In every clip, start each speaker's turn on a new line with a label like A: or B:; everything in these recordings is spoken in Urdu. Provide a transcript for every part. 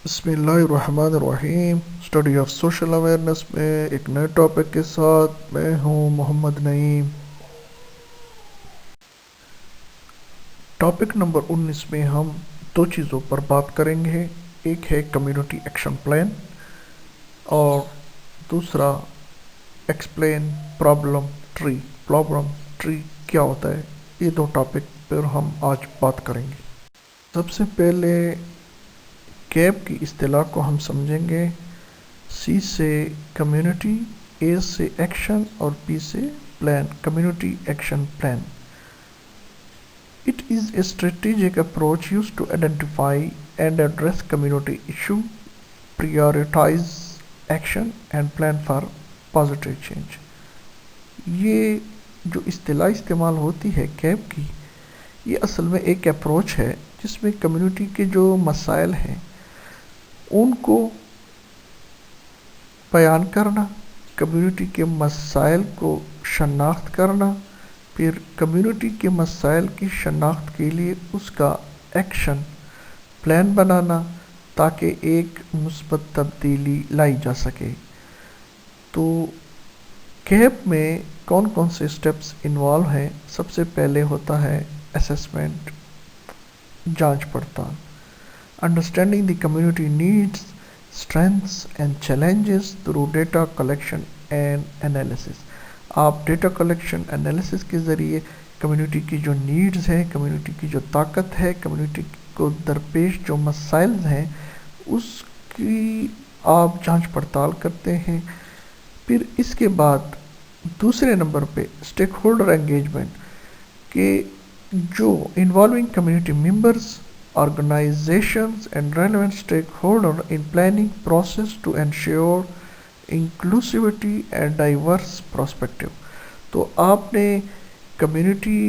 A: بسم اللہ الرحمن الرحیم. اسٹڈی آف سوشل اویئرنیس میں ایک نئے ٹاپک کے ساتھ میں ہوں محمد نعیم. ٹاپک نمبر 19 میں ہم دو چیزوں پر بات کریں گے. ایک ہے کمیونٹی ایکشن پلان اور دوسرا explain problem tree. Problem tree کیا ہوتا ہے؟ یہ دو ٹاپک پر ہم آج بات کریں گے. سب سے پہلے کیپ کی اصطلاح کو ہم سمجھیں گے. سی سے کمیونٹی، اے سے ایکشن اور پی سے plan. Community action plan. It is a strategic approach used to identify and address community issue, prioritize action and plan for positive change. یہ جو اصطلاح استعمال ہوتی ہے کیپ کی، یہ اصل میں ایک اپروچ ہے جس میں کمیونٹی کے جو مسائل ہیں ان کو بیان کرنا، کمیونٹی کے مسائل کو شناخت کرنا، پھر کمیونٹی کے مسائل کی شناخت کے لیے اس کا ایکشن پلان بنانا تاکہ ایک مثبت تبدیلی لائی جا سکے. تو کیپ میں کون کون سے اسٹیپس انوالو ہیں؟ سب سے پہلے ہوتا ہے اسیسمنٹ، جانچ پڑتال. Understanding the community needs, strengths and challenges through data collection and analysis. آپ ڈیٹا کلیکشن انالیسس کے ذریعے کمیونٹی کی جو نیڈز ہیں، کمیونٹی کی جو طاقت ہے، کمیونٹی کو درپیش جو مسائل ہیں اس کی آپ جانچ پڑتال کرتے ہیں. پھر اس کے بعد دوسرے نمبر پہ اسٹیک ہولڈر انگیجمنٹ، کہ جو involving community members, organizations and relevant stakeholders in planning process to ensure inclusivity and diverse perspective. تو آپ نے کمیونٹی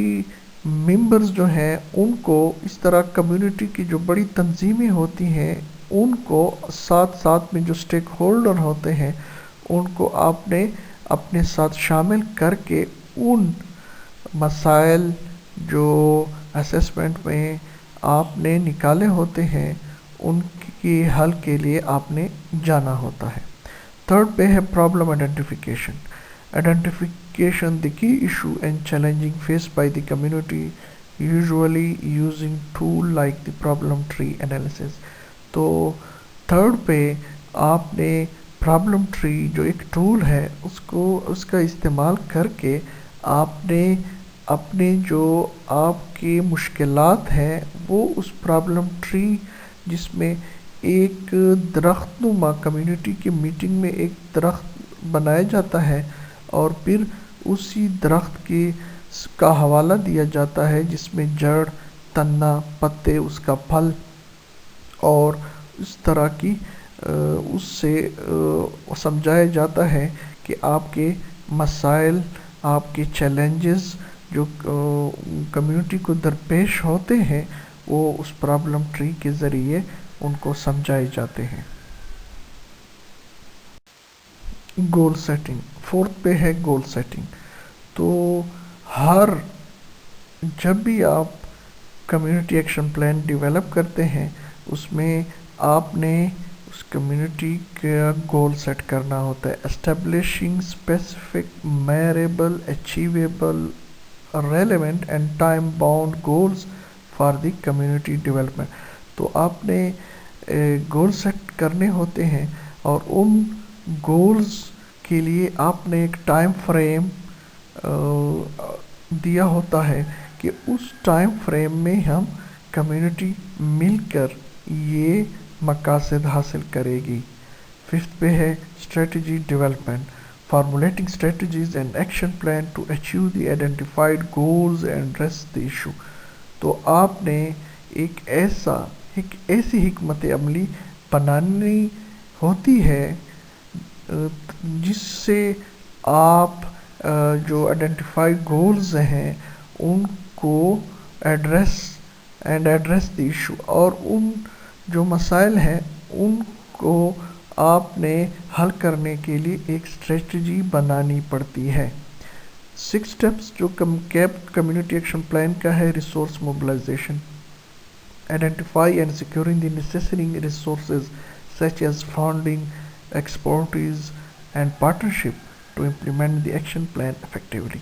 A: ممبرز جو ہیں ان کو اس طرح کمیونٹی کی جو بڑی تنظیمیں ہوتی ہیں ان کو ساتھ ساتھ میں جو اسٹیک ہولڈر ہوتے ہیں ان کو آپ نے اپنے ساتھ شامل کر کے ان مسائل جو اسیسمنٹ میں آپ نے نکالے ہوتے ہیں ان کی حل کے لیے آپ نے جانا ہوتا ہے. تھرڈ پہ ہے problem identification. Identification the key issue and challenging face by the community usually using tool like the problem tree analysis. تو تھرڈ پہ آپ نے پرابلم ٹری جو ایک ٹول ہے اس کا استعمال کر کے آپ نے اپنے جو آپ کی مشکلات ہیں وہ اس پرابلم ٹری، جس میں ایک درخت نما کمیونٹی کی میٹنگ میں ایک درخت بنایا جاتا ہے اور پھر اسی درخت کا حوالہ دیا جاتا ہے جس میں جڑ، تنا، پتے، اس کا پھل اور اس طرح کی اس سے سمجھایا جاتا ہے کہ آپ کے مسائل، آپ کے چیلنجز جو کمیونٹی کو درپیش ہوتے ہیں وہ اس پرابلم ٹری کے ذریعے ان کو سمجھائے جاتے ہیں. Goal setting. فورتھ پہ ہے گول سیٹنگ. تو جب بھی آپ کمیونٹی ایکشن پلان ڈیولپ کرتے ہیں اس میں آپ نے اس کمیونٹی کا گول سیٹ کرنا ہوتا ہے. Establishing specific, measurable, achievable, relevant and time bound goals for the community development. تو آپ نے گول سیٹ کرنے ہوتے ہیں اور ان گولز کے لیے آپ نے ایک ٹائم فریم دیا ہوتا ہے کہ اس ٹائم فریم میں ہم کمیونٹی مل کر یہ مقاصد حاصل کرے گی. ففتھ پہ ہے strategy development. Formulating strategies and action plan to achieve the identified goals and address the issue. تو آپ نے ایک ایسی حکمت عملی بنانی ہوتی ہے جس سے آپ جو آئیڈینٹیفائڈ گولز ہیں ان کو ایڈریس دی ایشو، اور ان جو مسائل ہیں ان کو آپ نے حل کرنے کے لیے ایک اسٹریٹجی بنانی پڑتی ہے. 6 اسٹیپس جو کیپ کمیونٹی ایکشن پلان کا ہے. Resource mobilisation. identify and securing the necessary resources such as funding, expertise and partnership to implement the action plan effectively.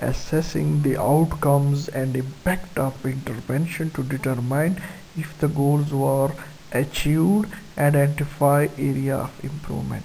A: assessing the outcomes and impact of intervention to determine if the goals were achieved, identify area of improvement।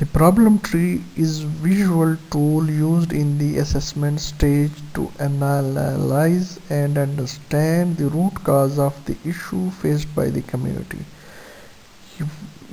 A: The problem tree is visual tool used in the assessment stage to analyze and understand the root cause of the issue faced by the community।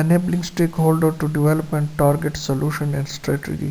A: enabling stakeholder to develop and target solution and strategy।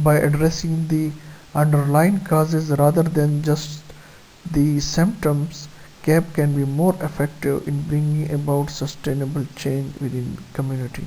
A: by addressing the underlying causes rather than just the symptoms, CAP can be more effective in bringing about sustainable change within community।